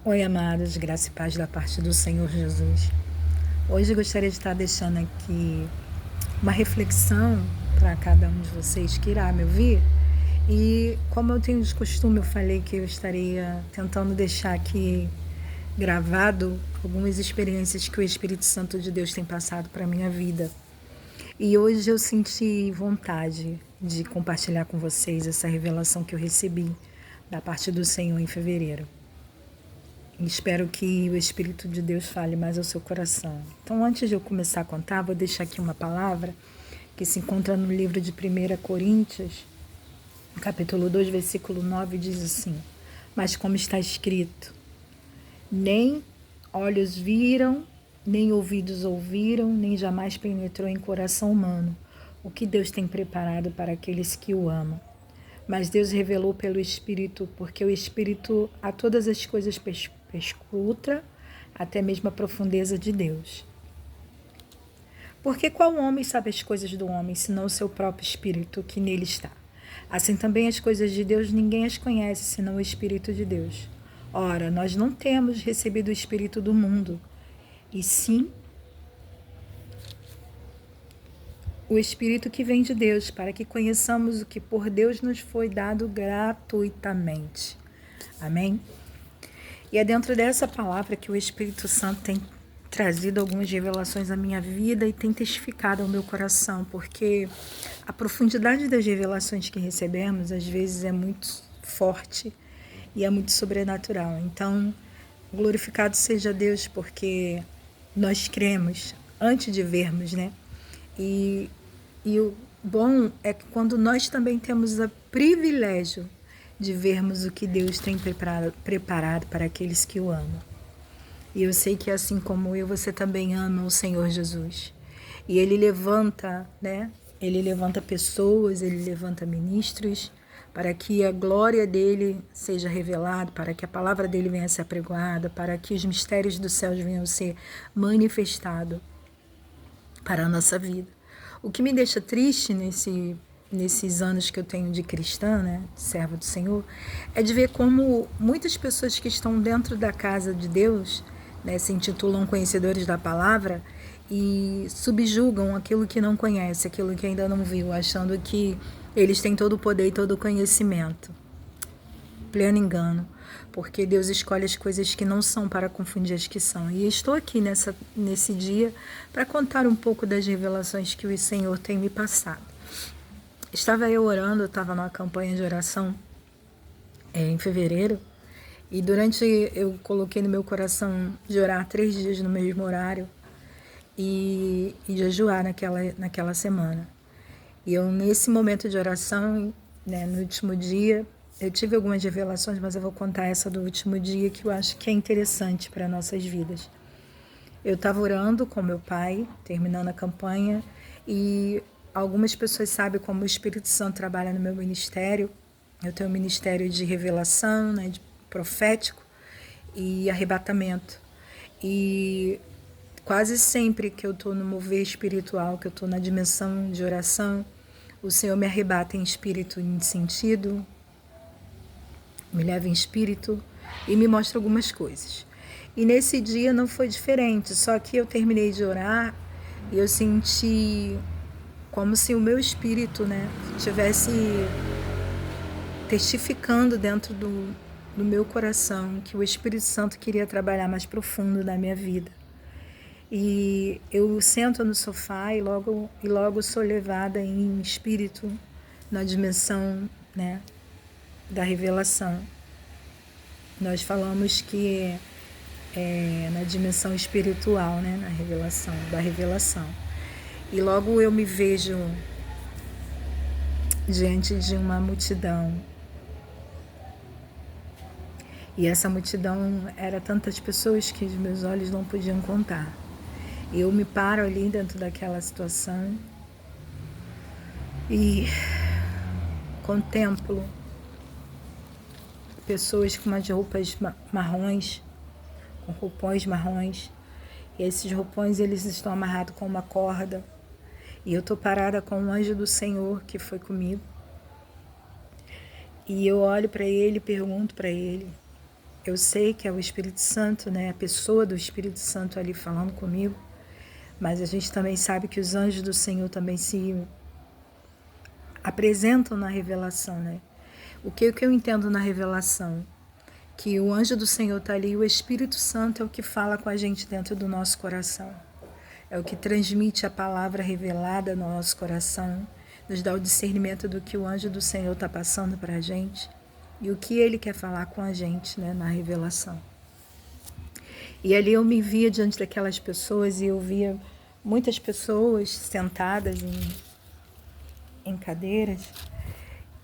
Oi, amados, graça e paz da parte do Senhor Jesus. Hoje eu gostaria de estar deixando aqui uma reflexão para cada um de vocês que irá me ouvir. E como eu tenho de costume, eu falei que eu estaria tentando deixar aqui gravado algumas experiências que o Espírito Santo de Deus tem passado para a minha vida. E hoje eu senti vontade de compartilhar com vocês essa revelação que eu recebi da parte do Senhor em fevereiro. Espero que o Espírito de Deus fale mais ao seu coração. Então, antes de eu começar a contar, vou deixar aqui uma palavra que se encontra no livro de 1 Coríntios, capítulo 2, versículo 9, diz assim: Mas como está escrito, nem olhos viram, nem ouvidos ouviram, nem jamais penetrou em coração humano o que Deus tem preparado para aqueles que o amam. Mas Deus revelou pelo Espírito, porque o Espírito a todas as coisas perscruta, até mesmo a profundeza de Deus. Porque qual homem sabe as coisas do homem, senão o seu próprio Espírito que nele está? Assim também as coisas de Deus ninguém as conhece, senão o Espírito de Deus. Ora, nós não temos recebido o Espírito do mundo, e sim o Espírito que vem de Deus, para que conheçamos o que por Deus nos foi dado gratuitamente. Amém? E é dentro dessa palavra que o Espírito Santo tem trazido algumas revelações à minha vida e tem testificado ao meu coração, porque a profundidade das revelações que recebemos às vezes é muito forte e é muito sobrenatural. Então, glorificado seja Deus, porque nós cremos antes de vermos, né? E o bom é que quando nós também temos o privilégio de vermos o que Deus tem preparado para aqueles que o amam. E eu sei que assim como eu, você também ama o Senhor Jesus. E Ele levanta, né? Ele levanta pessoas, Ele levanta ministros, para que a glória dEle seja revelada, para que a palavra dEle venha a ser apregoada, para que os mistérios dos céus venham a ser manifestados para a nossa vida. O que me deixa triste nesses anos que eu tenho de cristã, né, serva do Senhor, é de ver como muitas pessoas que estão dentro da casa de Deus, né, se intitulam conhecedores da palavra e subjugam aquilo que não conhece, aquilo que ainda não viu, achando que eles têm todo o poder e todo o conhecimento. Pleno engano, porque Deus escolhe as coisas que não são para confundir as que são. E estou aqui nesse dia para contar um pouco das revelações que o Senhor tem me passado. Estava eu orando, eu estava numa campanha de oração em fevereiro, e eu coloquei no meu coração de orar 3 dias no mesmo horário e jejuar naquela semana. E eu, nesse momento de oração, né, no último dia, eu tive algumas revelações, mas eu vou contar essa do último dia que eu acho que é interessante para nossas vidas. Eu estava orando com meu pai, terminando a campanha, e algumas pessoas sabem como o Espírito Santo trabalha no meu ministério. Eu tenho um ministério de revelação, né, de profético e arrebatamento. E quase sempre que eu estou no mover espiritual, que eu estou na dimensão de oração, o Senhor me arrebata em espírito e em sentido, me leva em espírito e me mostra algumas coisas. E nesse dia não foi diferente, só que eu terminei de orar e eu senti como se o meu espírito, né, estivesse testificando dentro do meu coração que o Espírito Santo queria trabalhar mais profundo na minha vida. E eu sento no sofá e logo sou levada em espírito na dimensão, né, da revelação. Nós falamos que é na dimensão espiritual, né, na revelação, da revelação. E logo eu me vejo diante de uma multidão. E essa multidão era tantas pessoas que os meus olhos não podiam contar. E eu me paro ali dentro daquela situação e contemplo pessoas com umas roupas marrons, com roupões marrons. E esses roupões, eles estão amarrados com uma corda. E eu estou parada com o anjo do Senhor que foi comigo. E eu olho para ele e pergunto para ele: Eu sei que é o Espírito Santo, né? A pessoa do Espírito Santo ali falando comigo. Mas a gente também sabe que os anjos do Senhor também se apresentam na revelação, né? O que eu entendo na revelação? Que o anjo do Senhor está ali e o Espírito Santo é o que fala com a gente dentro do nosso coração. É o que transmite a palavra revelada no nosso coração, nos dá o discernimento do que o anjo do Senhor está passando para a gente e o que ele quer falar com a gente, né, na revelação. E ali eu me via diante daquelas pessoas e eu via muitas pessoas sentadas em cadeiras.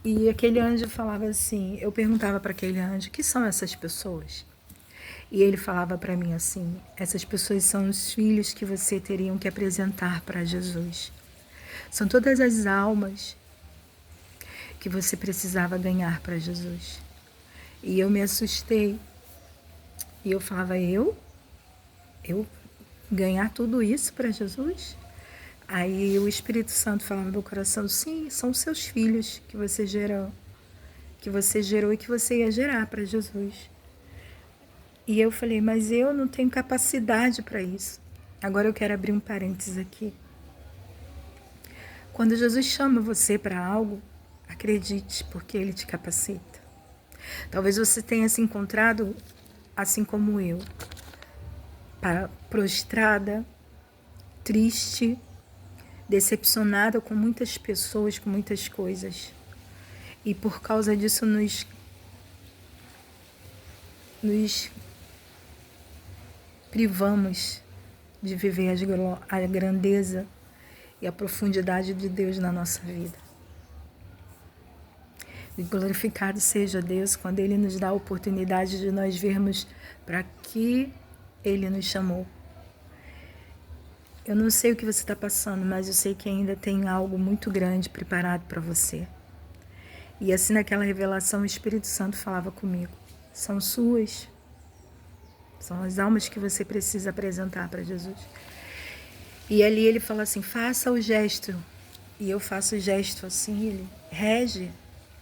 E aquele anjo falava assim, eu perguntava para aquele anjo, que são essas pessoas? E ele falava para mim assim, essas pessoas são os filhos que você teriam que apresentar para Jesus. São todas as almas que você precisava ganhar para Jesus. E eu me assustei. E eu falava, eu ganhar tudo isso para Jesus? Aí o Espírito Santo falava no meu coração, sim, são seus filhos que você gerou e que você ia gerar para Jesus. E eu falei, mas eu não tenho capacidade para isso. Agora eu quero abrir um parênteses aqui. Quando Jesus chama você para algo, acredite, porque Ele te capacita. Talvez você tenha se encontrado, assim como eu, prostrada, triste, decepcionada com muitas pessoas, com muitas coisas. E por causa disso nos privamos de viver a grandeza e a profundidade de Deus na nossa vida. E glorificado seja Deus quando Ele nos dá a oportunidade de nós vermos para que Ele nos chamou. Eu não sei o que você está passando, mas eu sei que ainda tem algo muito grande preparado para você. E assim naquela revelação o Espírito Santo falava comigo. São suas. São as almas que você precisa apresentar para Jesus. E ali ele fala assim, faça o gesto. E eu faço o gesto assim, ele rege,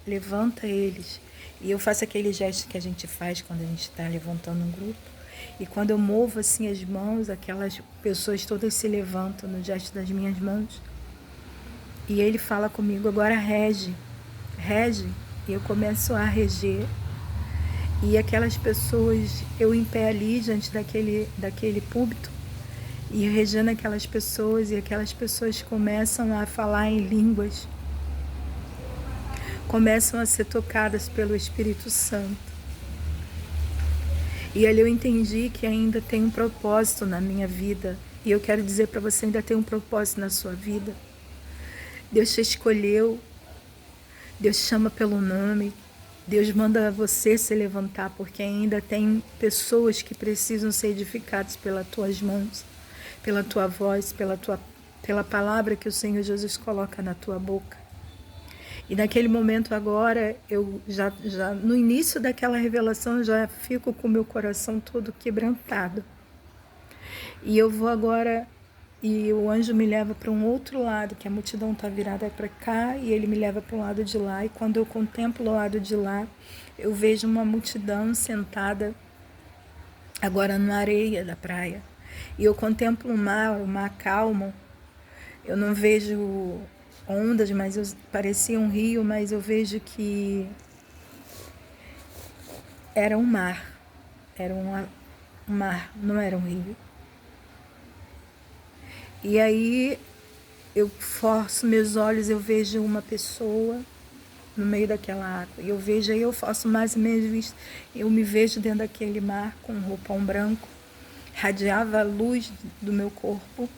levanta eles. E eu faço aquele gesto que a gente faz quando a gente está levantando um grupo. E quando eu movo assim as mãos, aquelas pessoas todas se levantam no gesto das minhas mãos. E ele fala comigo, agora rege. E eu começo a reger. E aquelas pessoas, eu em pé ali diante daquele púlpito, e regendo aquelas pessoas, e aquelas pessoas começam a falar em línguas, começam a ser tocadas pelo Espírito Santo. E ali eu entendi que ainda tem um propósito na minha vida. E eu quero dizer para você, ainda tem um propósito na sua vida. Deus te escolheu. Deus te chama pelo nome. Deus manda você se levantar, porque ainda tem pessoas que precisam ser edificadas pelas tuas mãos, pela tua voz, pela palavra que o Senhor Jesus coloca na tua boca. E naquele momento agora, eu já no início daquela revelação, eu já fico com o meu coração todo quebrantado. E eu vou agora, e o anjo me leva para um outro lado, que a multidão está virada para cá, e ele me leva para o lado de lá. E quando eu contemplo o lado de lá, eu vejo uma multidão sentada agora na areia da praia. E eu contemplo o mar calmo. Eu não vejo ondas, mas parecia um rio, mas eu vejo que era um mar. Era um mar, não era um rio. E aí eu forço meus olhos, eu vejo uma pessoa no meio daquela água. E eu vejo, aí eu faço mais e menos vista. Eu me vejo dentro daquele mar com um roupão branco. Radiava a luz do meu corpo.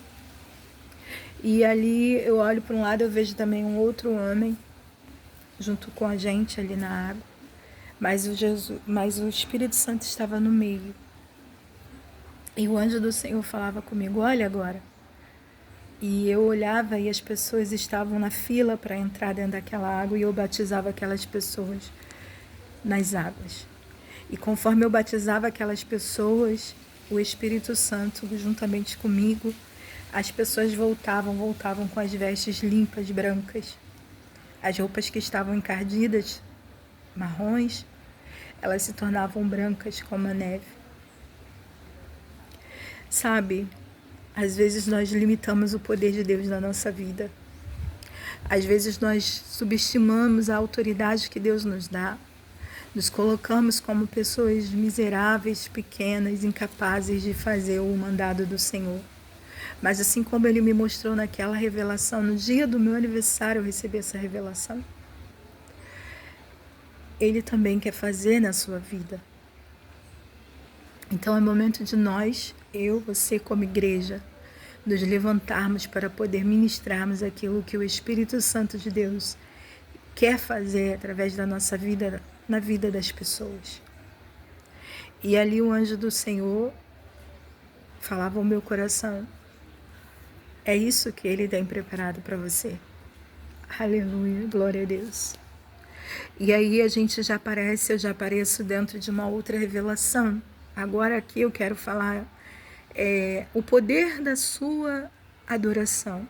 E ali eu olho para um lado, eu vejo também um outro homem junto com a gente ali na água. Mas o Espírito Santo estava no meio. E o anjo do Senhor falava comigo, olha agora. E eu olhava e as pessoas estavam na fila para entrar dentro daquela água e eu batizava aquelas pessoas nas águas. E conforme eu batizava aquelas pessoas, o Espírito Santo, juntamente comigo, as pessoas voltavam com as vestes limpas, brancas. As roupas que estavam encardidas, marrons, elas se tornavam brancas como a neve. Sabe, às vezes nós limitamos o poder de Deus na nossa vida. Às vezes nós subestimamos a autoridade que Deus nos dá. Nos colocamos como pessoas miseráveis, pequenas, incapazes de fazer o mandado do Senhor. Mas assim como Ele me mostrou naquela revelação, no dia do meu aniversário eu recebi essa revelação, Ele também quer fazer na sua vida. Então é momento de nós, eu, você como igreja, nos levantarmos para poder ministrarmos aquilo que o Espírito Santo de Deus quer fazer através da nossa vida, na vida das pessoas. E ali o anjo do Senhor falava ao meu coração, é isso que Ele tem preparado para você. Aleluia, glória a Deus. E aí a gente já aparece, eu já apareço dentro de uma outra revelação. Agora aqui eu quero falar o poder da sua adoração.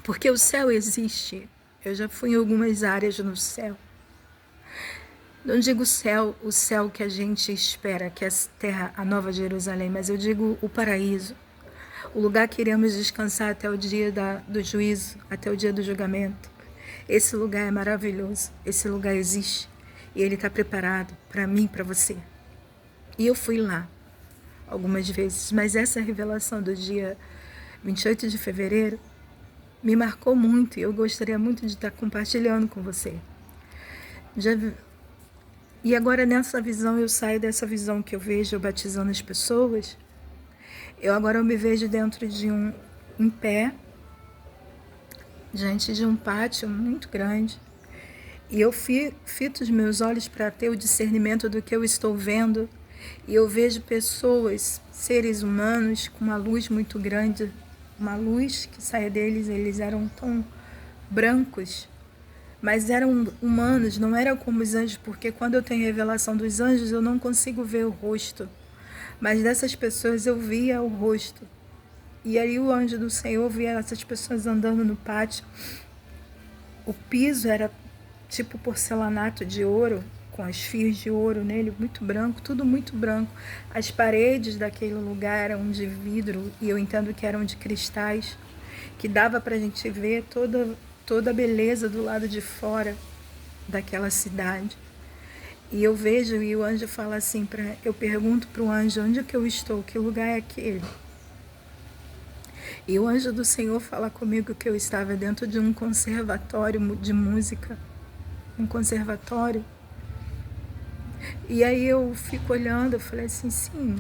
Porque o céu existe. Eu já fui em algumas áreas no céu. Não digo o céu que a gente espera, que é a terra, a Nova Jerusalém, mas eu digo o paraíso. O lugar que iremos descansar até o dia do juízo, até o dia do julgamento. Esse lugar é maravilhoso, esse lugar existe. E ele está preparado para mim e para você. E eu fui lá algumas vezes, mas essa revelação do dia 28 de fevereiro me marcou muito e eu gostaria muito de estar compartilhando com você. E agora nessa visão, eu saio dessa visão que eu vejo eu batizando as pessoas, agora eu me vejo dentro de em pé, diante de um pátio muito grande, e eu fito os meus olhos para ter o discernimento do que eu estou vendo, e eu vejo pessoas, seres humanos, com uma luz muito grande, uma luz que saia deles, eles eram tão brancos, mas eram humanos, não eram como os anjos, porque quando eu tenho revelação dos anjos, eu não consigo ver o rosto, mas dessas pessoas eu via o rosto. E aí o anjo do Senhor via essas pessoas andando no pátio. O piso era tipo porcelanato de ouro, com os fios de ouro nele, muito branco, tudo muito branco. As paredes daquele lugar eram de vidro, e eu entendo que eram de cristais, que dava para a gente ver toda a beleza do lado de fora daquela cidade. E eu vejo, e o anjo fala assim, eu pergunto para o anjo, onde é que eu estou? Que lugar é aquele? E o anjo do Senhor fala comigo que eu estava dentro de um conservatório de música. Um conservatório. E aí eu fico olhando, eu falei assim, sim,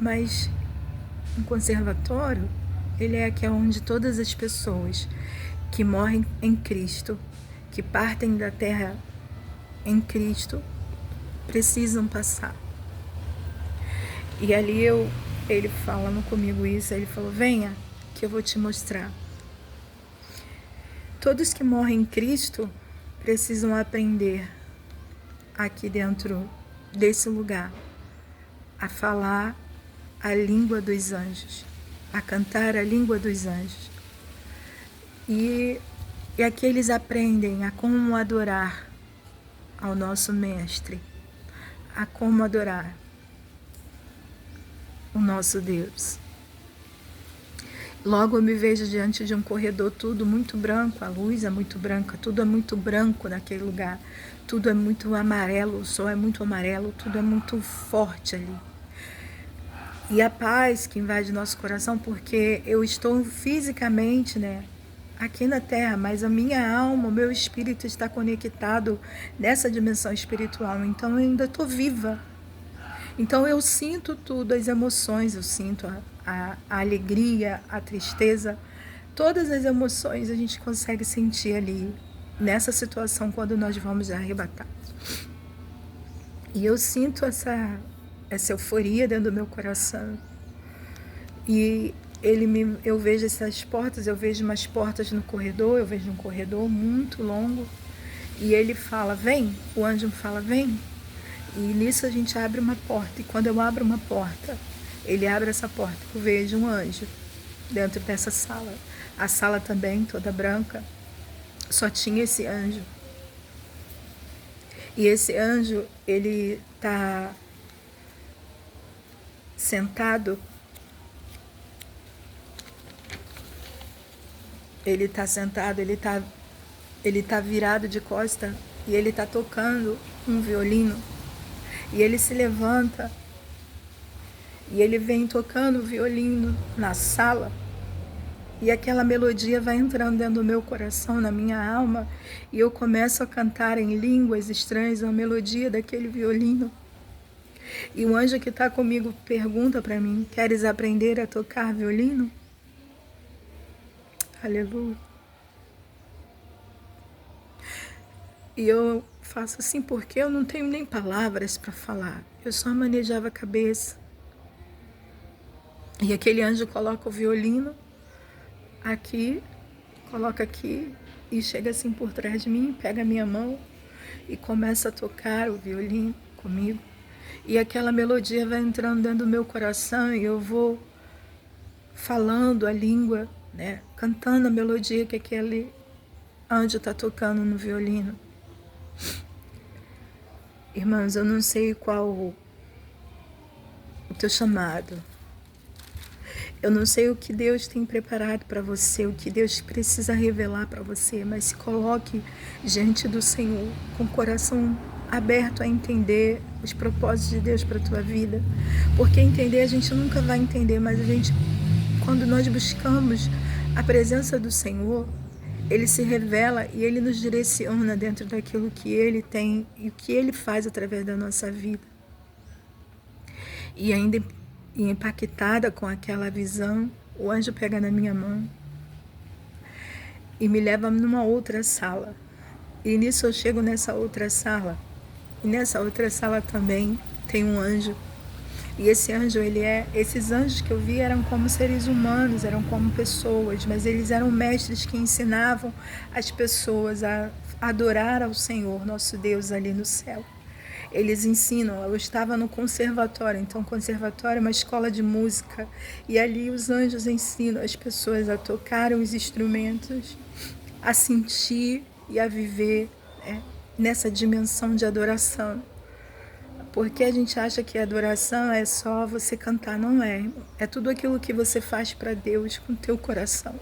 mas um conservatório, ele é aqui onde todas as pessoas que morrem em Cristo, que partem da terra em Cristo, precisam passar. E ali ele falando comigo isso, ele falou, venha, que eu vou te mostrar. Todos que morrem em Cristo precisam aprender aqui dentro desse lugar a falar a língua dos anjos, a cantar a língua dos anjos. E aqui eles aprendem a como adorar ao nosso Mestre, a como adorar o nosso Deus. Logo eu me vejo diante de um corredor tudo muito branco, a luz é muito branca, tudo é muito branco naquele lugar, tudo é muito amarelo, o sol é muito amarelo, tudo é muito forte ali. E a paz que invade nosso coração, porque eu estou fisicamente, aqui na terra, mas a minha alma, o meu espírito está conectado nessa dimensão espiritual, então eu ainda estou viva. Então eu sinto tudo, as emoções, eu sinto a alegria, a tristeza, todas as emoções a gente consegue sentir ali, nessa situação, quando nós vamos arrebatar. E eu sinto essa euforia dentro do meu coração. E eu vejo essas portas, eu vejo umas portas no corredor, eu vejo um corredor muito longo, e ele fala, vem, o anjo fala, vem. E nisso a gente abre uma porta, e quando eu abro uma porta, ele abre essa porta, eu vejo um anjo dentro dessa sala. A sala também, toda branca, só tinha esse anjo. E esse anjo, ele está sentado, ele tá virado de costa e ele está tocando um violino. E ele se levanta e ele vem tocando o violino na sala. E aquela melodia vai entrando dentro do meu coração, na minha alma, e eu começo a cantar em línguas estranhas a melodia daquele violino. E o anjo que está comigo pergunta para mim: queres aprender a tocar violino? Aleluia. E eu faço assim porque eu não tenho nem palavras para falar. Eu só manejava a cabeça. E aquele anjo coloca o violino aqui, coloca aqui e chega assim por trás de mim, pega a minha mão e começa a tocar o violino comigo. E aquela melodia vai entrando dentro do meu coração e eu vou falando a língua, né? Cantando a melodia que aquele anjo está tocando no violino. Irmãos, eu não sei qual o teu chamado. Eu não sei o que Deus tem preparado para você, o que Deus precisa revelar para você, mas se coloque diante do Senhor com o coração aberto a entender os propósitos de Deus para a tua vida. Porque entender a gente nunca vai entender, mas quando nós buscamos a presença do Senhor, Ele se revela e Ele nos direciona dentro daquilo que Ele tem e o que Ele faz através da nossa vida. E ainda impactada com aquela visão, o anjo pega na minha mão e me leva numa outra sala. E nisso eu chego nessa outra sala. E nessa outra sala também tem um anjo. E esse anjo, esses anjos que eu vi eram como seres humanos, eram como pessoas, mas eles eram mestres que ensinavam as pessoas a adorar ao Senhor, nosso Deus, ali no céu. Eles ensinam, eu estava no conservatório, então conservatório é uma escola de música, e ali os anjos ensinam as pessoas a tocar os instrumentos, a sentir e a viver, né, nessa dimensão de adoração. Porque a gente acha que a adoração é só você cantar, não é, irmão. É tudo aquilo que você faz para Deus com o teu coração,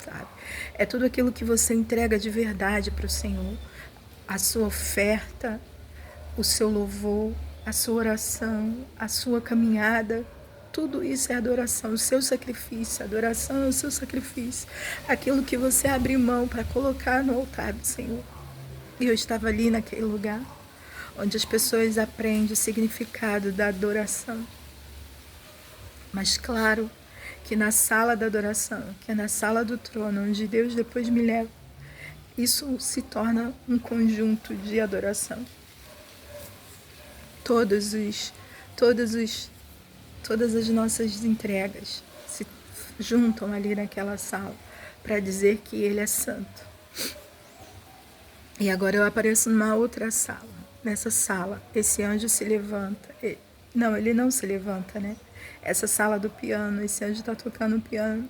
sabe? É tudo aquilo que você entrega de verdade para o Senhor, a sua oferta, o seu louvor, a sua oração, a sua caminhada, tudo isso é adoração, o seu sacrifício, a adoração é o seu sacrifício, aquilo que você abre mão para colocar no altar do Senhor. E eu estava ali naquele lugar, onde as pessoas aprendem o significado da adoração. Mas claro que na sala da adoração, que é na sala do trono, onde Deus depois me leva, isso se torna um conjunto de adoração. Todas as nossas entregas se juntam ali naquela sala para dizer que Ele é santo. E agora eu apareço numa outra sala. Nessa sala, esse anjo se levanta. Ele não se levanta, né? Essa sala do piano, esse anjo está tocando piano.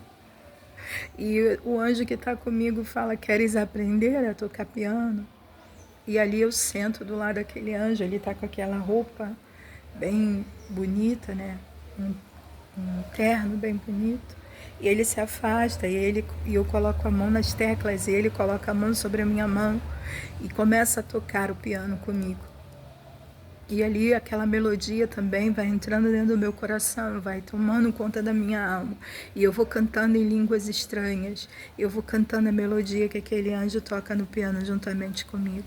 E o anjo que está comigo fala: queres aprender a tocar piano? E ali eu sento do lado daquele anjo, ele está com aquela roupa bem bonita, né? Um terno bem bonito. E ele se afasta e eu coloco a mão nas teclas e ele coloca a mão sobre a minha mão e começa a tocar o piano comigo. E ali aquela melodia também vai entrando dentro do meu coração, vai tomando conta da minha alma. E eu vou cantando em línguas estranhas, eu vou cantando a melodia que aquele anjo toca no piano juntamente comigo.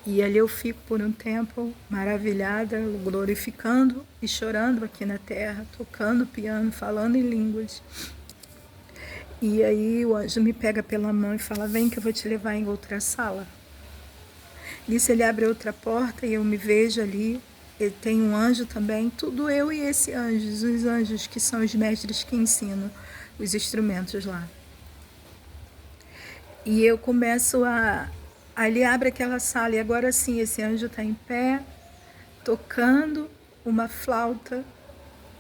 E ali eu fico por um tempo maravilhada, glorificando e chorando aqui na terra, tocando piano, falando em línguas. E aí o anjo me pega pela mão e fala: vem que eu vou te levar em outra sala. Nisso ele abre outra porta e eu me vejo ali. Ele tem um anjo também, tudo eu e esse anjo, os anjos que são os mestres que ensinam os instrumentos lá. E eu começo ali abre aquela sala e agora sim, esse anjo está em pé, tocando uma flauta.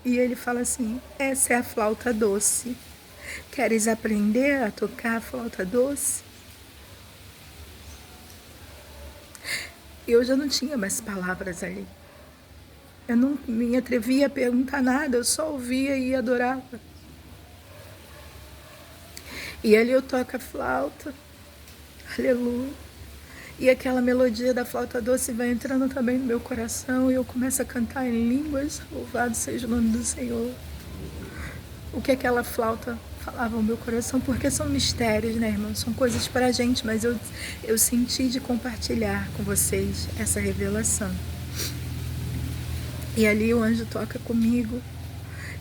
E ele fala assim: essa é a flauta doce. Queres aprender a tocar a flauta doce? E eu já não tinha mais palavras ali. Eu não me atrevia a perguntar nada, eu só ouvia e adorava. E ali eu toco a flauta, aleluia. E aquela melodia da flauta doce vai entrando também no meu coração e eu começo a cantar em línguas, louvado seja o nome do Senhor. O que aquela flauta falava ao meu coração, porque são mistérios, né, irmãos? São coisas pra gente, mas eu senti de compartilhar com vocês essa revelação. E ali o anjo toca comigo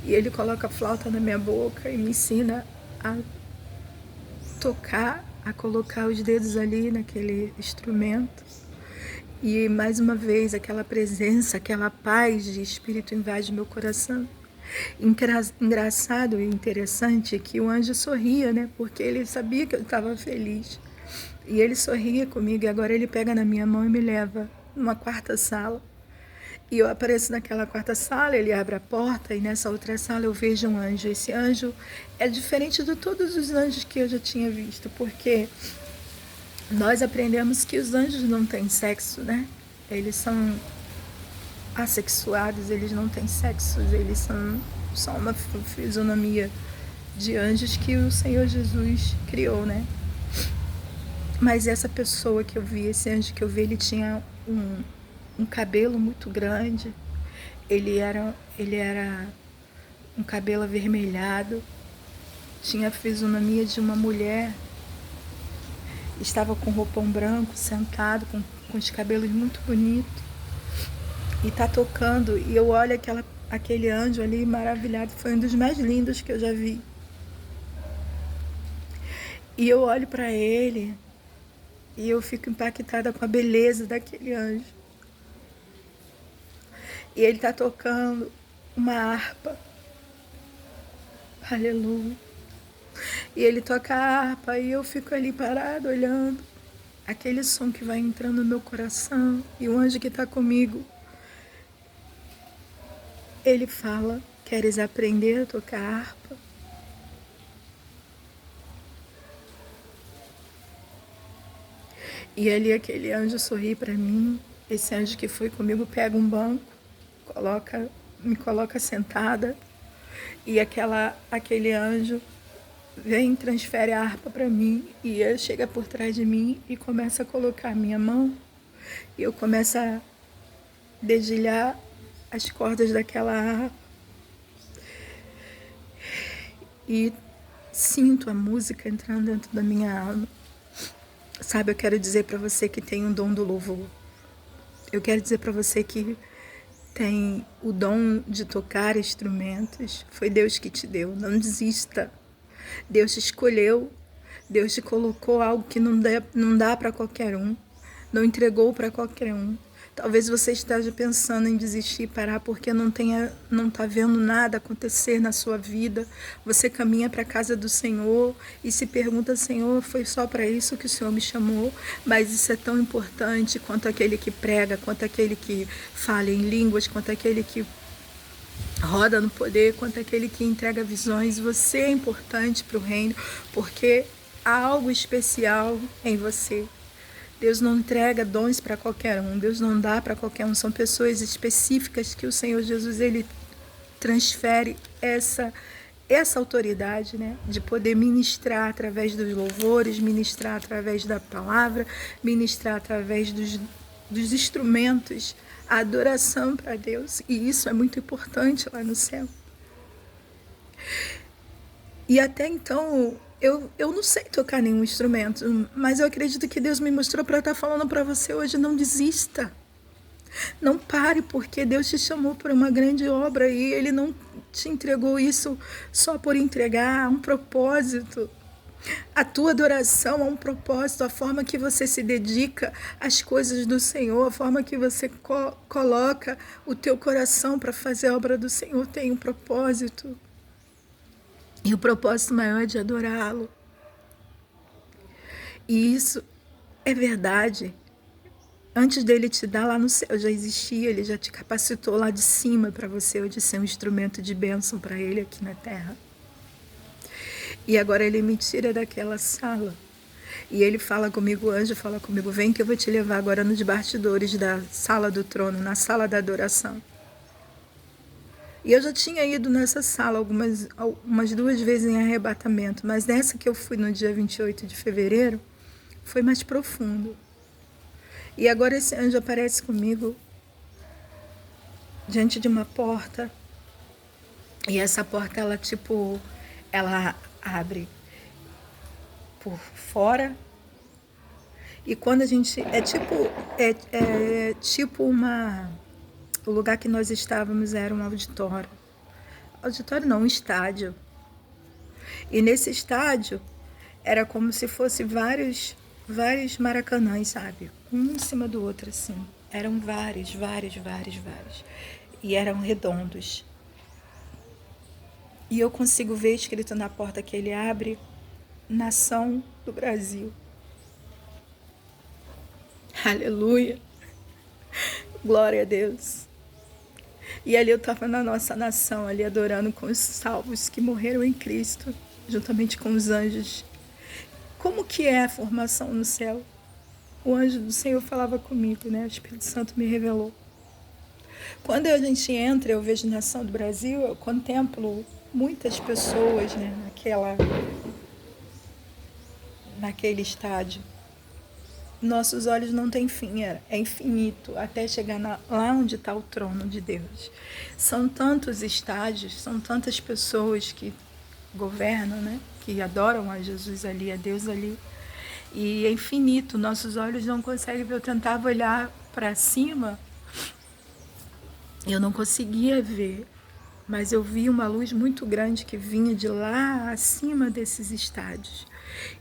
e ele coloca a flauta na minha boca e me ensina a tocar, a colocar os dedos ali naquele instrumento. E mais uma vez aquela presença, aquela paz de espírito invade meu coração. Engraçado e interessante que o anjo sorria, né? Porque ele sabia que eu estava feliz. E ele sorria comigo e agora ele pega na minha mão e me leva numa quarta sala. E eu apareço naquela quarta sala, ele abre a porta e nessa outra sala eu vejo um anjo. Esse anjo é diferente de todos os anjos que eu já tinha visto, porque nós aprendemos que os anjos não têm sexo, né? Eles são assexuados, eles não têm sexo, eles são só uma fisionomia de anjos que o Senhor Jesus criou, né? Mas essa pessoa que eu vi, esse anjo que eu vi, ele tinha um cabelo muito grande, ele era um cabelo avermelhado, tinha a fisionomia de uma mulher, estava com roupão branco, sentado, com os cabelos muito bonitos, e tá tocando, e eu olho aquele anjo ali maravilhado, foi um dos mais lindos que eu já vi. E eu olho para ele e eu fico impactada com a beleza daquele anjo. E ele tá tocando uma harpa. Aleluia. E ele toca a harpa e eu fico ali parada olhando aquele som que vai entrando no meu coração. E o anjo que tá comigo, ele fala: queres aprender a tocar harpa? E ali aquele anjo sorri para mim. Esse anjo que foi comigo pega um banco, me coloca sentada. E aquele anjo vem, transfere a harpa para mim. E ele chega por trás de mim e começa a colocar a minha mão. E eu começo a dedilhar as cordas daquela harpa. E sinto a música entrando dentro da minha alma. Sabe, eu quero dizer para você que tem um dom do louvor. Eu quero dizer para você que tem o dom de tocar instrumentos. Foi Deus que te deu. Não desista. Deus te escolheu. Deus te colocou algo que não dá para qualquer um. Não entregou para qualquer um. Talvez você esteja pensando em desistir e parar porque não está vendo nada acontecer na sua vida. Você caminha para a casa do Senhor e se pergunta: Senhor, foi só para isso que o Senhor me chamou? Mas isso é tão importante quanto aquele que prega, quanto aquele que fala em línguas, quanto aquele que roda no poder, quanto aquele que entrega visões. Você é importante para o reino porque há algo especial em você. Deus não entrega dons para qualquer um, Deus não dá para qualquer um, são pessoas específicas que o Senhor Jesus ele transfere essa autoridade, né, de poder ministrar através dos louvores, ministrar através da palavra, ministrar através dos instrumentos, a adoração para Deus, e isso é muito importante lá no céu. E até então eu não sei tocar nenhum instrumento, mas eu acredito que Deus me mostrou para estar falando para você hoje: não desista. Não pare, porque Deus te chamou para uma grande obra e Ele não te entregou isso só por entregar, há um propósito. A tua adoração há um propósito, a forma que você se dedica às coisas do Senhor, a forma que você coloca o teu coração para fazer a obra do Senhor tem um propósito. E o propósito maior é de adorá-lo. E isso é verdade. Antes dele te dar lá no céu, já existia, ele já te capacitou lá de cima para você hoje ser um instrumento de bênção para ele aqui na terra. E agora ele me tira daquela sala E ele fala comigo, o anjo fala comigo, vem que eu vou te levar agora nos bastidores da sala do trono, na sala da adoração. E eu já tinha ido nessa sala umas 2 vezes em arrebatamento, mas nessa que eu fui no dia 28 de fevereiro, foi mais profundo. E agora esse anjo aparece comigo diante de uma porta. E essa porta, ela abre por fora. E quando a gente... O lugar que nós estávamos era um auditório. Auditório não, um estádio. E nesse estádio era como se fosse vários maracanãs, sabe? Um em cima do outro, assim. Eram vários. E eram redondos. E eu consigo ver escrito na porta que ele abre, Nação do Brasil. Aleluia. Glória a Deus. E ali eu estava na nossa nação, ali adorando com os salvos que morreram em Cristo, juntamente com os anjos. Como que é a formação no céu? O anjo do Senhor falava comigo, né? O Espírito Santo me revelou. Quando a gente entra, eu vejo Nação do Brasil, eu contemplo muitas pessoas, né? Naquele estádio. Nossos olhos não têm fim, é infinito, até chegar lá onde está o trono de Deus. São tantos estádios, são tantas pessoas que governam, né? Que adoram a Jesus ali, a Deus ali. E é infinito, nossos olhos não conseguem ver. Eu tentava olhar para cima, eu não conseguia ver, mas eu vi uma luz muito grande que vinha de lá acima desses estádios.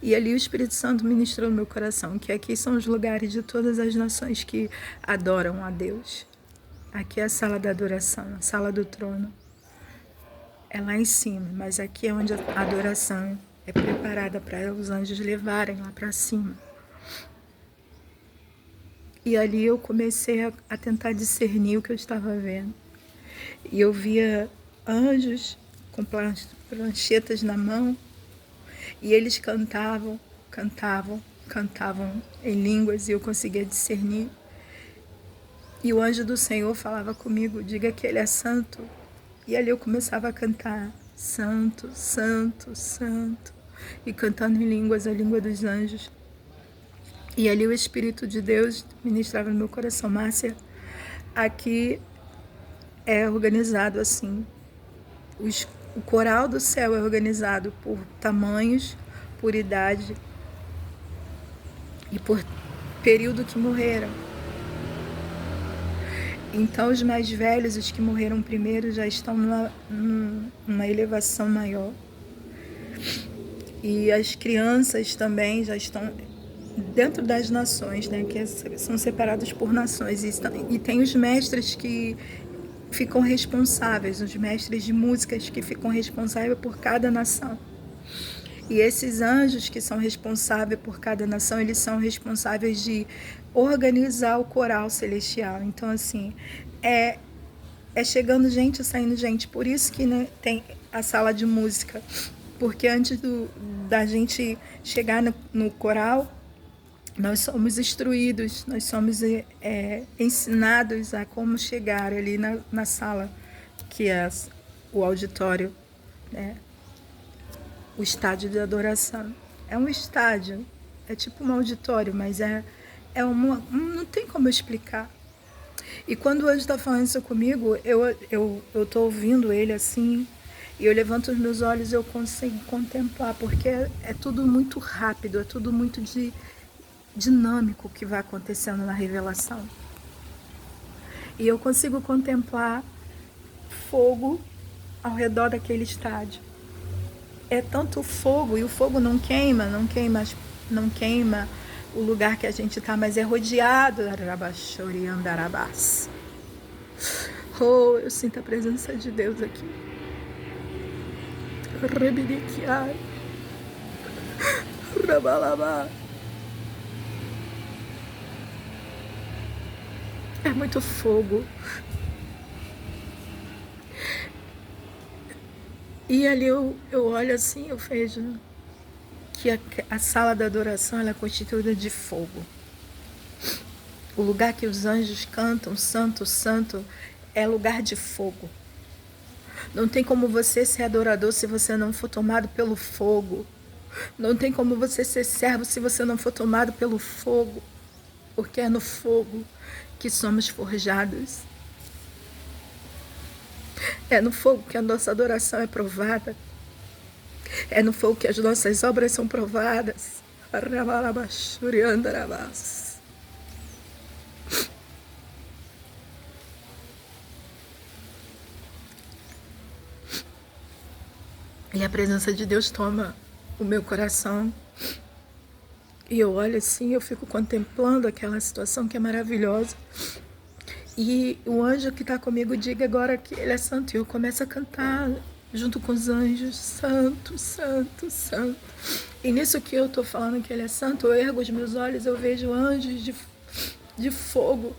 E ali o Espírito Santo ministrou no meu coração que aqui são os lugares de todas as nações que adoram a Deus. Aqui é a sala da adoração, a sala do trono. É lá em cima, mas aqui é onde a adoração é preparada para os anjos levarem lá para cima. E ali eu comecei a tentar discernir o que eu estava vendo. E eu via anjos com pranchetas na mão, e eles cantavam em línguas, e eu conseguia discernir. E o anjo do Senhor falava comigo, diga que ele é santo. E ali eu começava a cantar, santo, santo, santo, e cantando em línguas, a língua dos anjos. E ali o Espírito de Deus ministrava no meu coração, Márcia, aqui é organizado assim. O coral do céu é organizado por tamanhos, por idade e por período que morreram. Então os mais velhos, os que morreram primeiro, já estão numa elevação maior. E as crianças também já estão dentro das nações, né, que são separadas por nações. E tem os mestres que ficam responsáveis, os mestres de músicas que ficam responsáveis por cada nação. E esses anjos que são responsáveis por cada nação, eles são responsáveis de organizar o coral celestial. Então, assim, é chegando gente, saindo gente. Por isso que, né, tem a sala de música. Porque antes da gente chegar no coral, nós somos instruídos, nós somos ensinados a como chegar ali na sala, que é o auditório, né? O estádio de adoração. É um estádio, é tipo um auditório, mas não tem como eu explicar. E quando o anjo está falando isso comigo, eu estou ouvindo ele assim, e eu levanto os meus olhos e eu consigo contemplar, porque é tudo muito rápido, é tudo muito dinâmico que vai acontecendo na revelação. E eu consigo contemplar fogo ao redor daquele estádio. É tanto fogo, e o fogo não queima o lugar que a gente está, mas é rodeado. Oh, eu sinto a presença de Deus aqui. É muito fogo. E ali eu olho assim, eu vejo que a sala da adoração ela é constituída de fogo. O lugar que os anjos cantam, santo, santo, é lugar de fogo. Não tem como você ser adorador se você não for tomado pelo fogo. Não tem como você ser servo se você não for tomado pelo fogo. Porque é no fogo que somos forjados. É no fogo que a nossa adoração é provada. É no fogo que as nossas obras são provadas. E a presença de Deus toma o meu coração. E eu olho assim, eu fico contemplando aquela situação que é maravilhosa. E o anjo que está comigo diga agora que ele é santo. E eu começo a cantar junto com os anjos, santo, santo, santo. E nisso que eu estou falando que ele é santo, eu ergo os meus olhos, eu vejo anjos de fogo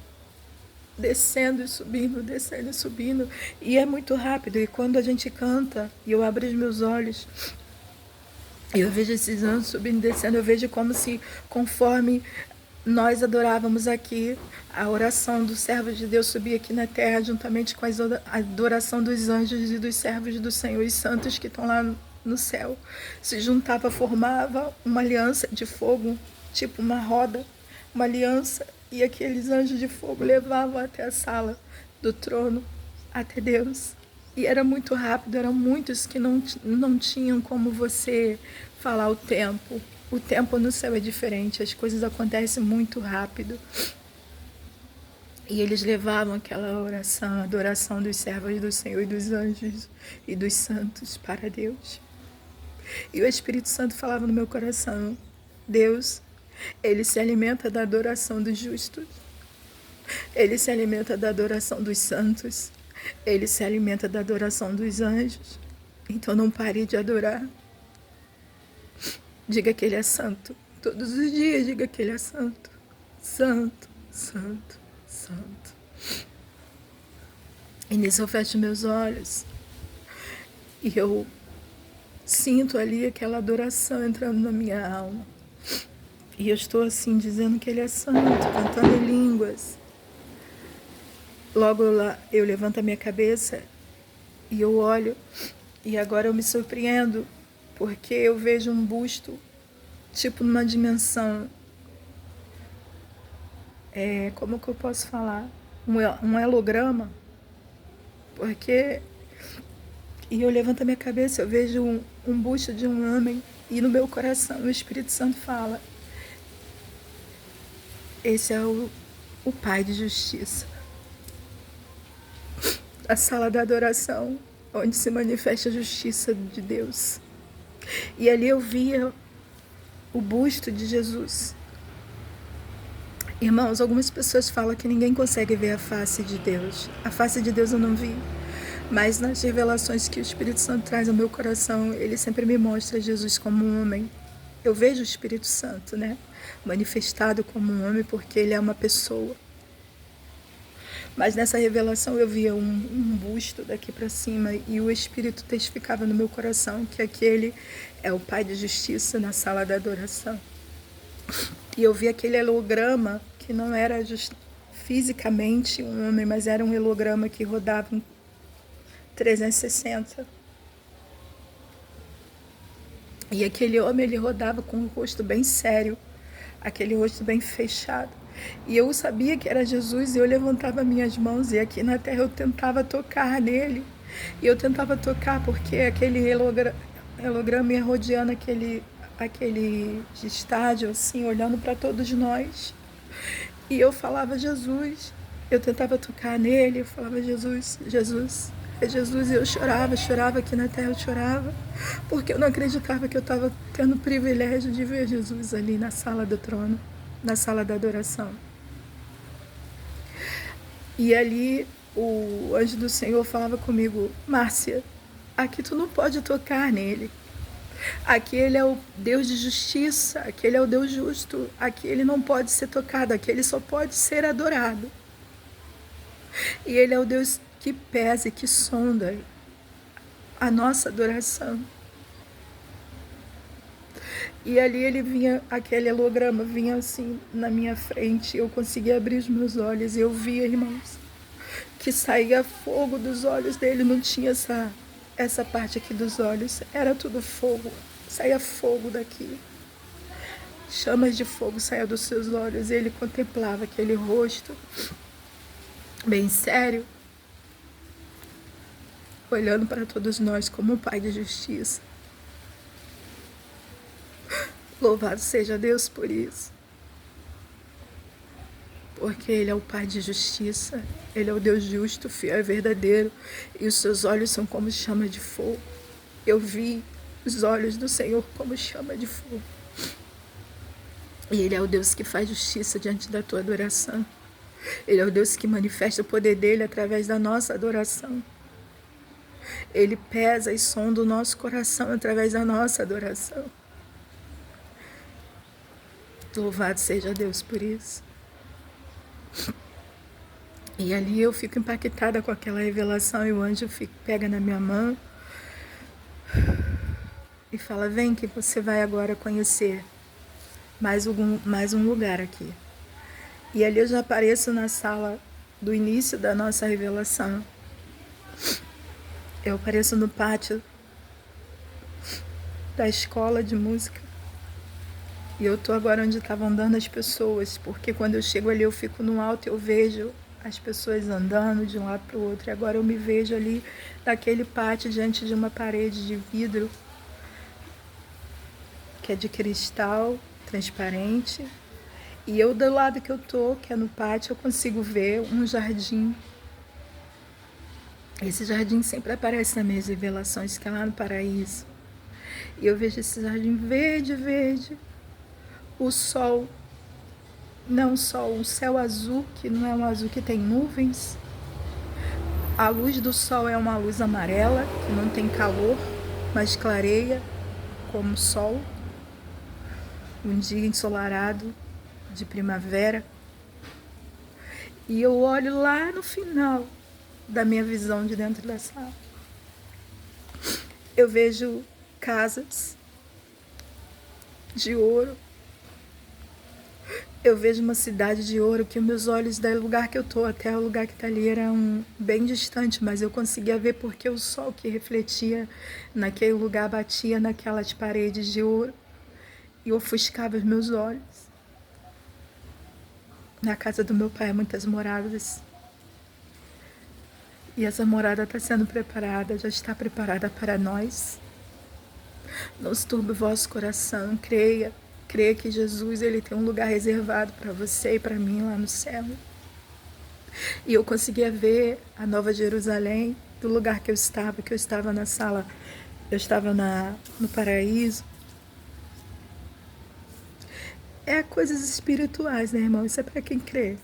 descendo e subindo, descendo e subindo. E é muito rápido. E quando a gente canta e eu abro os meus olhos, eu vejo esses anjos subindo e descendo, eu vejo como se, conforme nós adorávamos aqui, a oração dos servos de Deus subia aqui na terra, juntamente com a adoração dos anjos e dos servos do Senhor e santos que estão lá no céu. Se juntava, formava uma aliança de fogo, tipo uma roda, uma aliança, e aqueles anjos de fogo levavam até a sala do trono, até Deus. E era muito rápido, eram muitos que não tinham como você falar o tempo. O tempo no céu é diferente, as coisas acontecem muito rápido. E eles levavam aquela oração, a adoração dos servos do Senhor e dos anjos e dos santos para Deus. E o Espírito Santo falava no meu coração, Deus, ele se alimenta da adoração dos justos. Ele se alimenta da adoração dos santos. Ele se alimenta da adoração dos anjos. Então não pare de adorar. Diga que ele é santo. Todos os dias diga que ele é santo. Santo, santo, santo. E nisso eu fecho meus olhos. E eu sinto ali aquela adoração entrando na minha alma. E eu estou assim, dizendo que ele é santo, cantando em línguas. Logo lá, eu levanto a minha cabeça e eu olho. E agora eu me surpreendo, porque eu vejo um busto, tipo numa dimensão. Como que eu posso falar? Um holograma. Porque... E eu levanto a minha cabeça, eu vejo um busto de um homem. E no meu coração o Espírito Santo fala, esse é o Pai de Justiça. A sala da adoração, onde se manifesta a justiça de Deus. E ali eu via o busto de Jesus. Irmãos, algumas pessoas falam que ninguém consegue ver a face de Deus. A face de Deus eu não vi. Mas nas revelações que o Espírito Santo traz ao meu coração, ele sempre me mostra Jesus como um homem. Eu vejo o Espírito Santo, né? Manifestado como um homem, porque ele é uma pessoa. Mas nessa revelação eu via um busto daqui para cima e o Espírito testificava no meu coração que aquele é o Pai de Justiça na sala da adoração. E eu vi aquele holograma que não era fisicamente um homem, mas era um holograma que rodava em 360. E aquele homem, ele rodava com um rosto bem sério, aquele rosto bem fechado. E eu sabia que era Jesus e eu levantava minhas mãos e aqui na terra eu tentava tocar nele. E eu tentava tocar porque aquele holograma ia rodeando aquele estádio, assim, olhando para todos nós. E eu falava Jesus. Eu tentava tocar nele, eu falava Jesus, Jesus. É Jesus, e eu chorava aqui na terra, eu chorava, porque eu não acreditava que eu estava tendo o privilégio de ver Jesus ali na sala do trono, na sala da adoração. E ali o anjo do Senhor falava comigo, Márcia, aqui tu não pode tocar nele. Aqui ele é o Deus de justiça, aqui ele é o Deus justo, aqui ele não pode ser tocado, aqui ele só pode ser adorado. E ele é o Deus que pesa e que sonda a nossa adoração. E ali ele vinha, aquele holograma vinha assim na minha frente. Eu conseguia abrir os meus olhos e eu via, irmãos, que saía fogo dos olhos dele. Não tinha essa parte aqui dos olhos. Era tudo fogo. Saía fogo daqui. Chamas de fogo saíam dos seus olhos. E ele contemplava aquele rosto bem sério, olhando para todos nós como um pai de justiça. Louvado seja Deus por isso. Porque Ele é o Pai de justiça. Ele é o Deus justo, fiel e verdadeiro. E os seus olhos são como chama de fogo. Eu vi os olhos do Senhor como chama de fogo. E Ele é o Deus que faz justiça diante da tua adoração. Ele é o Deus que manifesta o poder dEle através da nossa adoração. Ele pesa e sonda o nosso coração através da nossa adoração. Louvado seja Deus por isso. E ali eu fico impactada com aquela revelação e o anjo pega na minha mão e fala: vem que você vai agora conhecer mais um lugar aqui. E ali eu já apareço na sala do início da nossa revelação. Eu apareço no pátio da escola de música. E eu tô agora onde estavam andando as pessoas, porque quando eu chego ali eu fico no alto e eu vejo as pessoas andando de um lado para o outro. E agora eu me vejo ali naquele pátio diante de uma parede de vidro que é de cristal transparente. E eu do lado que eu tô, que é no pátio, eu consigo ver um jardim. Esse jardim sempre aparece nas minhas revelações, que é lá no paraíso. E eu vejo esse jardim verde, verde. O sol, não só o céu azul, que não é um azul que tem nuvens. A luz do sol é uma luz amarela, que não tem calor, mas clareia como o sol. Um dia ensolarado de primavera. E eu olho lá no final da minha visão de dentro da sala. Eu vejo casas de ouro. Eu vejo uma cidade de ouro que meus olhos, do lugar que eu tô até o lugar que tá ali, eram bem distante, mas eu conseguia ver porque o sol que refletia naquele lugar batia naquelas paredes de ouro e ofuscava os meus olhos. Na casa do meu pai há muitas moradas. E essa morada está sendo preparada, já está preparada para nós. Não se turbe o vosso coração, creia. Creia que Jesus ele tem um lugar reservado para você e para mim lá no céu. E eu conseguia ver a Nova Jerusalém do lugar que eu estava na sala, eu estava no paraíso. É coisas espirituais, né, irmão? Isso é para quem crê.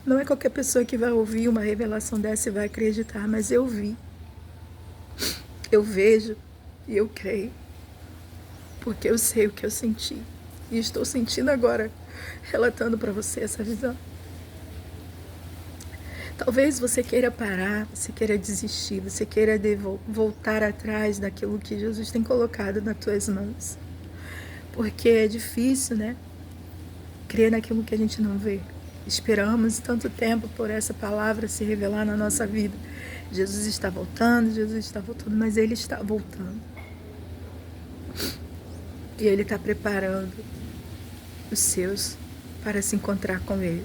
Não é qualquer pessoa que vai ouvir uma revelação dessa e vai acreditar, mas eu vi. Eu vejo e eu creio. Porque eu sei o que eu senti. E estou sentindo agora, relatando para você essa visão. Talvez você queira parar, você queira desistir, você queira voltar atrás daquilo que Jesus tem colocado nas tuas mãos. Porque é difícil, né? Crer naquilo que a gente não vê. Esperamos tanto tempo por essa palavra se revelar na nossa vida. Jesus está voltando, mas Ele está voltando. E Ele está preparando os seus para se encontrar com Ele.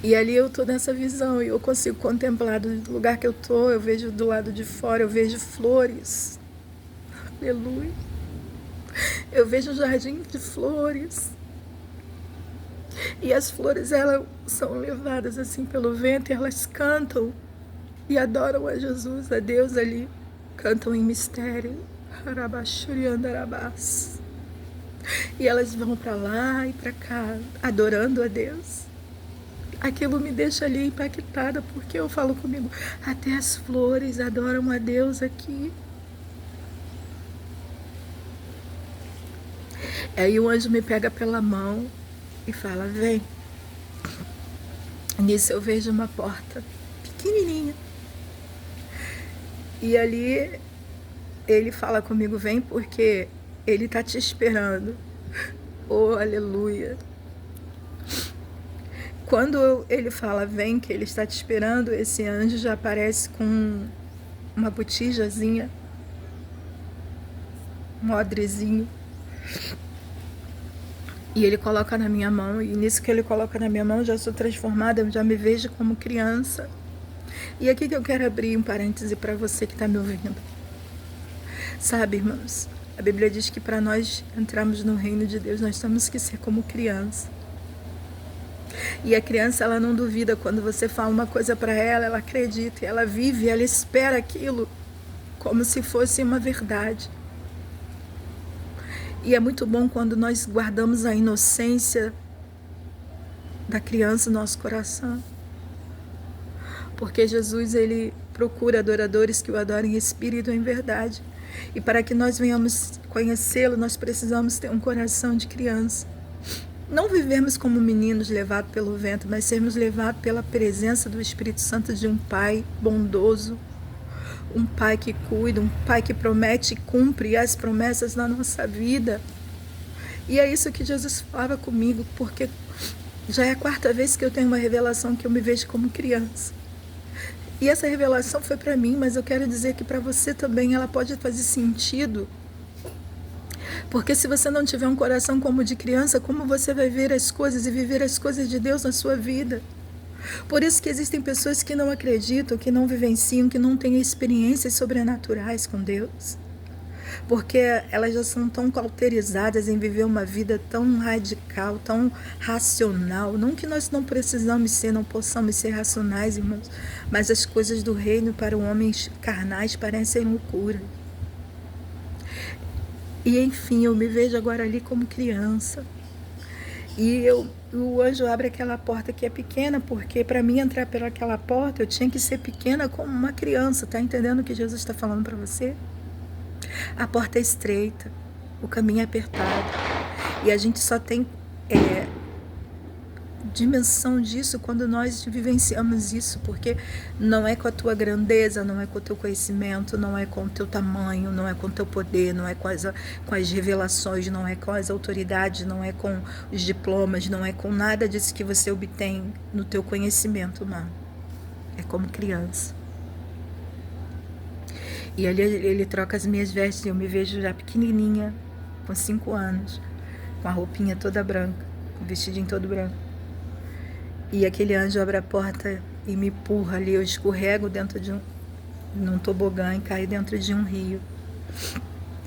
E ali eu estou nessa visão e eu consigo contemplar do lugar que eu estou. Eu vejo do lado de fora, eu vejo flores. Aleluia. Eu vejo um jardim de flores. E as flores, elas são levadas assim pelo vento e elas cantam e adoram a Jesus, a Deus ali. Cantam em mistério. E elas vão para lá e para cá, adorando a Deus. Aquilo me deixa ali impactada, porque eu falo comigo, até as flores adoram a Deus aqui. Aí o anjo me pega pela mão e fala, vem. Nisso eu vejo uma porta pequenininha. E ali ele fala comigo, vem porque ele está te esperando. Oh, aleluia. Quando ele fala, vem que ele está te esperando, esse anjo já aparece com uma botijazinha, um odrezinho. E ele coloca na minha mão, e nisso que ele coloca na minha mão, eu já sou transformada, eu já me vejo como criança. E aqui que eu quero abrir um parêntese para você que está me ouvindo. Sabe, irmãos, a Bíblia diz que para nós entrarmos no reino de Deus, nós temos que ser como criança. E a criança, ela não duvida quando você fala uma coisa para ela, ela acredita, ela vive, ela espera aquilo como se fosse uma verdade. E é muito bom quando nós guardamos a inocência da criança no nosso coração. Porque Jesus, ele procura adoradores que o adorem em espírito e em verdade. E para que nós venhamos conhecê-lo, nós precisamos ter um coração de criança. Não vivermos como meninos levados pelo vento, mas sermos levados pela presença do Espírito Santo de um Pai bondoso, um Pai que cuida, um Pai que promete e cumpre as promessas na nossa vida. E é isso que Jesus falava comigo, porque já é a 4ª vez que eu tenho uma revelação que eu me vejo como criança. E essa revelação foi para mim, mas eu quero dizer que para você também ela pode fazer sentido. Porque se você não tiver um coração como de criança, como você vai ver as coisas e viver as coisas de Deus na sua vida? Por isso que existem pessoas que não acreditam, que não vivenciam, que não têm experiências sobrenaturais com Deus. Porque elas já são tão cauterizadas em viver uma vida tão radical, tão racional. Não que nós não precisamos ser, não possamos ser racionais, irmãos, mas as coisas do reino para homens carnais parecem loucura. E enfim, eu me vejo agora ali como criança. E o anjo abre aquela porta que é pequena, porque para mim entrar pelaquela porta eu tinha que ser pequena como uma criança. Tá entendendo o que Jesus está falando para você? A porta é estreita, o caminho é apertado. E a gente só tem dimensão disso quando nós vivenciamos isso, porque não é com a tua grandeza, não é com o teu conhecimento, não é com o teu tamanho, não é com o teu poder, não é com as revelações, não é com as autoridades, não é com os diplomas, não é com nada disso que você obtém no teu conhecimento humano. É como criança. E ali ele troca as minhas vestes e eu me vejo já pequenininha, com 5 anos, com a roupinha toda branca, com o vestidinho todo branco. E aquele anjo abre a porta e me empurra ali, eu escorrego dentro de num tobogã e caio dentro de um rio.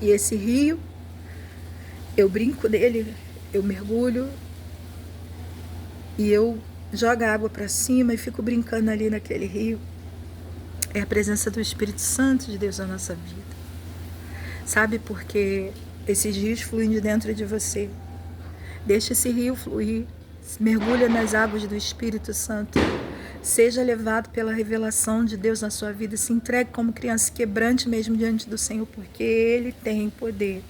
E esse rio, eu brinco nele, eu mergulho e eu jogo a água para cima e fico brincando ali naquele rio. É a presença do Espírito Santo de Deus na nossa vida. Sabe, porque esses rios fluem de dentro de você. Deixa esse rio fluir. Mergulha nas águas do Espírito Santo. Seja levado pela revelação de Deus na sua vida. Se entregue como criança, quebrante mesmo diante do Senhor, porque Ele tem poder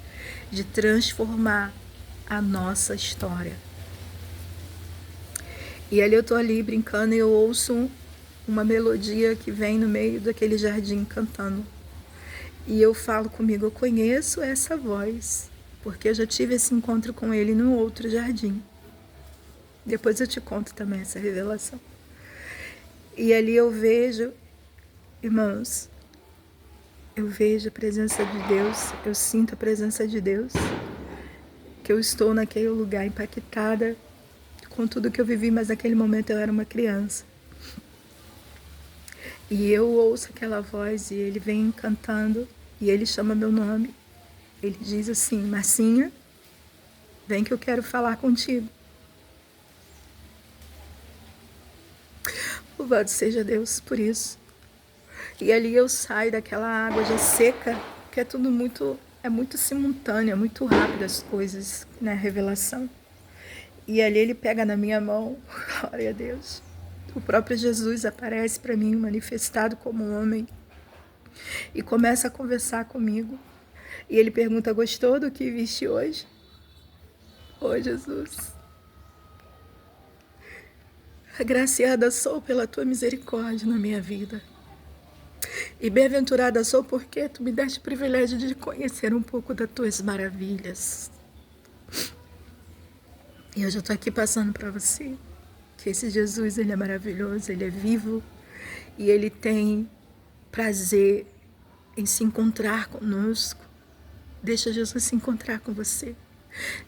de transformar a nossa história. E ali eu estou ali brincando e eu ouço uma melodia que vem no meio daquele jardim cantando. E eu falo comigo, eu conheço essa voz, porque eu já tive esse encontro com ele num outro jardim. Depois eu te conto também essa revelação. E ali eu vejo, irmãos, eu vejo a presença de Deus, eu sinto a presença de Deus, que eu estou naquele lugar impactada com tudo que eu vivi, mas naquele momento eu era uma criança. E eu ouço aquela voz e ele vem cantando e ele chama meu nome. Ele diz assim, Marcinha, vem que eu quero falar contigo. Louvado seja Deus por isso. E ali eu saio daquela água já seca, que é tudo muito simultâneo, é muito rápido as coisas, né, revelação. E ali ele pega na minha mão, glória a Deus. O próprio Jesus aparece para mim, manifestado como um homem, e começa a conversar comigo. E ele pergunta, gostou do que viste hoje? Oh, Jesus, agraciada sou pela tua misericórdia na minha vida. E bem-aventurada sou porque tu me deste o privilégio de conhecer um pouco das tuas maravilhas. E eu já estou aqui passando para você que esse Jesus, ele é maravilhoso, ele é vivo e ele tem prazer em se encontrar conosco. Deixa Jesus se encontrar com você.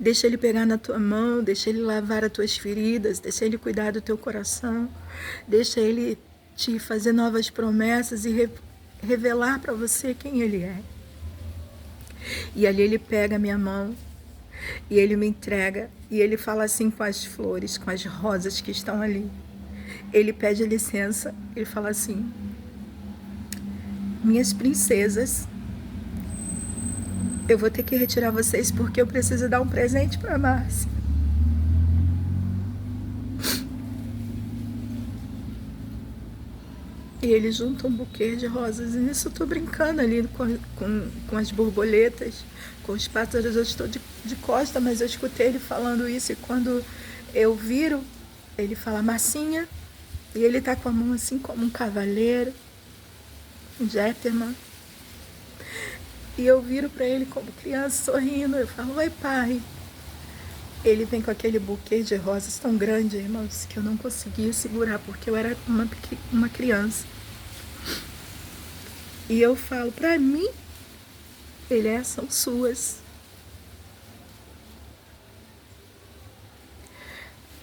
Deixa ele pegar na tua mão, deixa ele lavar as tuas feridas, deixa ele cuidar do teu coração, deixa ele te fazer novas promessas e revelar para você quem ele é. E ali ele pega a minha mão e ele me entrega e ele fala assim com as flores, com as rosas que estão ali. Ele pede licença, ele fala assim: minhas princesas, eu vou ter que retirar vocês porque eu preciso dar um presente para Márcia. E ele junta um buquê de rosas. E nisso eu tô brincando ali com as borboletas, com os pássaros. Eu estou de costa, mas eu escutei ele falando isso. E quando eu viro, ele fala Marcinha. E ele tá com a mão assim como um cavaleiro, um gentleman. E eu viro para ele como criança, sorrindo. Eu falo, oi pai. Ele vem com aquele buquê de rosas tão grande, irmãos, que eu não conseguia segurar, porque eu era uma criança. E eu falo, para mim, são suas.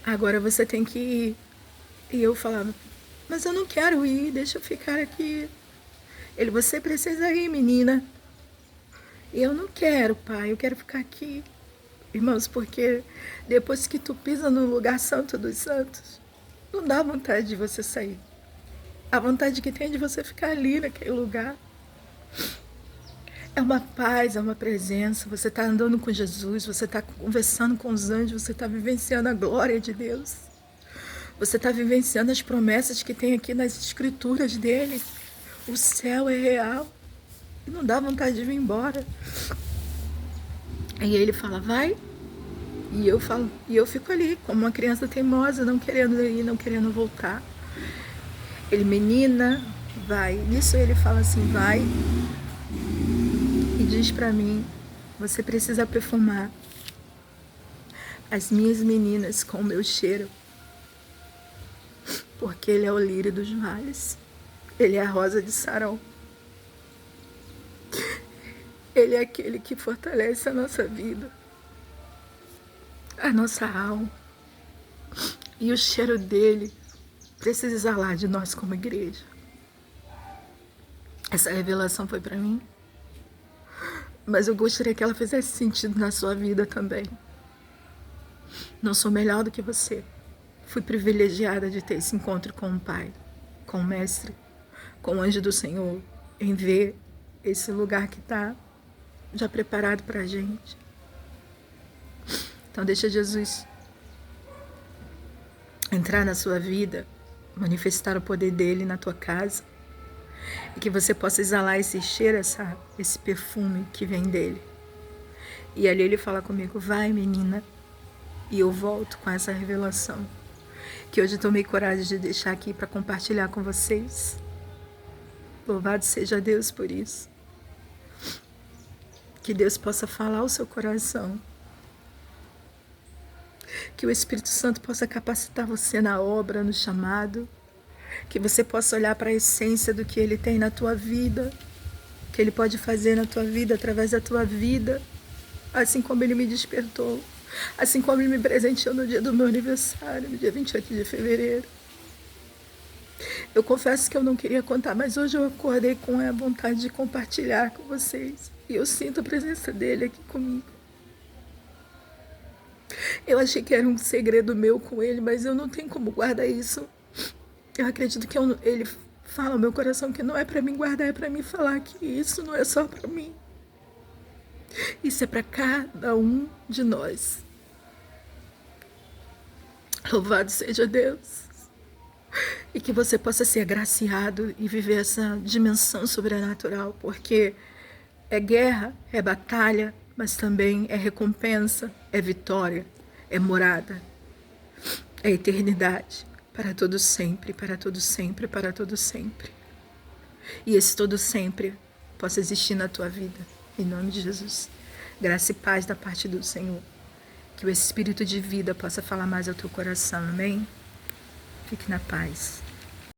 Agora você tem que ir. E eu falava, mas eu não quero ir, deixa eu ficar aqui. Ele, você precisa ir, menina. E eu não quero, pai, eu quero ficar aqui. Irmãos, porque depois que tu pisa no lugar santo dos santos, não dá vontade de você sair. A vontade que tem é de você ficar ali naquele lugar. É uma paz, é uma presença. Você está andando com Jesus, você está conversando com os anjos, você está vivenciando a glória de Deus. Você está vivenciando as promessas que tem aqui nas escrituras dele. O céu é real. E não dá vontade de vir embora. E ele fala, vai. E eu falo, e eu fico ali, como uma criança teimosa, não querendo ir, não querendo voltar. Ele, menina, vai. Nisso ele fala assim, vai. E diz pra mim, você precisa perfumar as minhas meninas com o meu cheiro. Porque ele é o lírio dos vales. Ele é a rosa de Sarão. Ele é aquele que fortalece a nossa vida, a nossa alma. E o cheiro dele precisa exalar de nós como igreja. Essa revelação foi para mim, mas eu gostaria que ela fizesse sentido na sua vida também. Não sou melhor do que você. Fui privilegiada de ter esse encontro com o Pai, com o Mestre, com o anjo do Senhor, em ver esse lugar que está já preparado para a gente. Então deixa Jesus entrar na sua vida, manifestar o poder dele na tua casa, e que você possa exalar esse cheiro, esse perfume que vem dele. E ali ele fala comigo, vai menina, e eu volto com essa revelação, que hoje eu tomei coragem de deixar aqui para compartilhar com vocês. Louvado seja Deus por isso. Que Deus possa falar ao seu coração. Que o Espírito Santo possa capacitar você na obra, no chamado. Que você possa olhar para a essência do que Ele tem na tua vida. Que Ele pode fazer na tua vida, através da tua vida. Assim como Ele me despertou. Assim como Ele me presenteou no dia do meu aniversário, no dia 28 de fevereiro. Eu confesso que eu não queria contar, mas hoje eu acordei com a vontade de compartilhar com vocês. E eu sinto a presença dele aqui comigo. Eu achei que era um segredo meu com ele, mas eu não tenho como guardar isso. Eu acredito que ele fala ao meu coração que não é para mim guardar, é para mim falar que isso não é só para mim. Isso é para cada um de nós. Louvado seja Deus. E que você possa ser agraciado e viver essa dimensão sobrenatural, porque é guerra, é batalha, mas também é recompensa, é vitória, é morada, é eternidade, para todo sempre, para todo sempre, para todo sempre. e esse todo sempre possa existir na tua vida. Em nome de Jesus. Graça e paz da parte do Senhor. Que o Espírito de vida possa falar mais ao teu coração. Amém? Fique na paz.